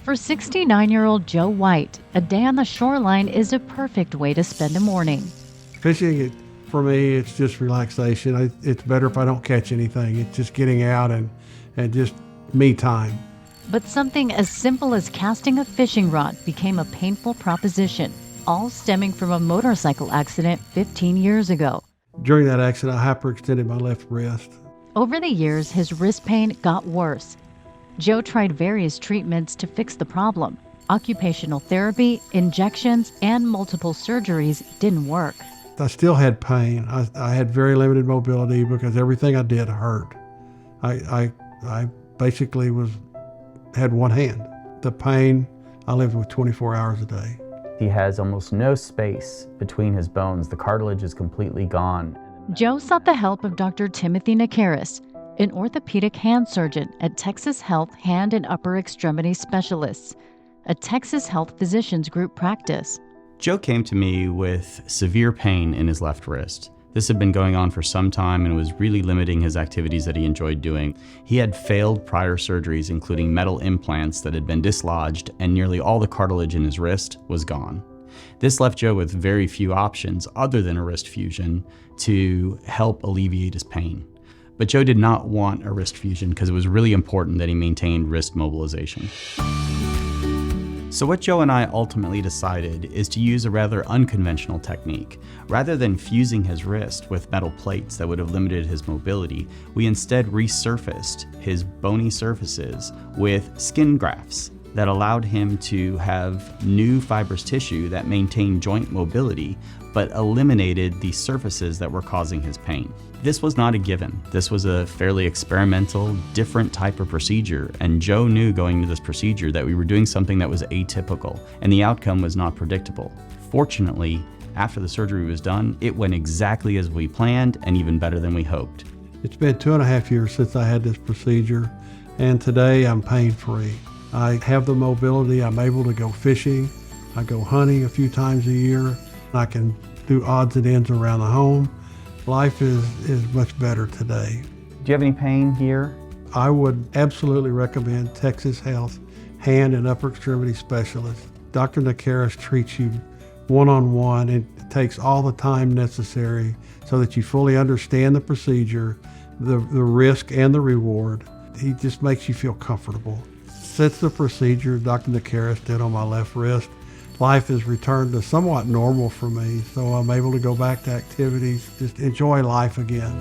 For 69-year-old Joe White, a day on the shoreline is a perfect way to spend a morning. Fishing, for me, it's just relaxation. It's better if I don't catch anything. It's just getting out and just me time. But something as simple as casting a fishing rod became a painful proposition, all stemming from a motorcycle accident 15 years ago. During that accident, I hyperextended my left wrist. Over the years, his wrist pain got worse. Joe tried various treatments to fix the problem. Occupational therapy, injections, and multiple surgeries didn't work. I still had pain. I had very limited mobility because everything I did hurt. I basically had one hand. The pain, I lived with 24 hours a day. He has almost no space between his bones. The cartilage is completely gone. Joe sought the help of Dr. Timothy Niacaris, an orthopedic hand surgeon at Texas Health Hand and Upper Extremity Specialists, a Texas Health Physicians Group practice. Joe came to me with severe pain in his left wrist. This had been going on for some time and was really limiting his activities that he enjoyed doing. He had failed prior surgeries, including metal implants that had been dislodged, and nearly all the cartilage in his wrist was gone. This left Joe with very few options other than a wrist fusion to help alleviate his pain. But Joe did not want a wrist fusion because it was really important that he maintained wrist mobilization. So what Joe and I ultimately decided is to use a rather unconventional technique. Rather than fusing his wrist with metal plates that would have limited his mobility, we instead resurfaced his bony surfaces with skin grafts that allowed him to have new fibrous tissue that maintained joint mobility, but eliminated the surfaces that were causing his pain. This was not a given. This was a fairly experimental, different type of procedure, and Joe knew going into this procedure that we were doing something that was atypical, and the outcome was not predictable. Fortunately, after the surgery was done, it went exactly as we planned and even better than we hoped. It's been 2.5 years since I had this procedure, and today I'm pain-free. I have the mobility. I'm able to go fishing. I go hunting a few times a year. I can do odds and ends around the home. Life is much better today. Do you have any pain here? I would absolutely recommend Texas Health Hand and Upper Extremity Specialist. Dr. Niacaris treats you one-on-one and takes all the time necessary so that you fully understand the procedure, the risk and the reward. He just makes you feel comfortable. Since the procedure Dr. Niacaris did on my left wrist, life has returned to somewhat normal for me, so I'm able to go back to activities, just enjoy life again.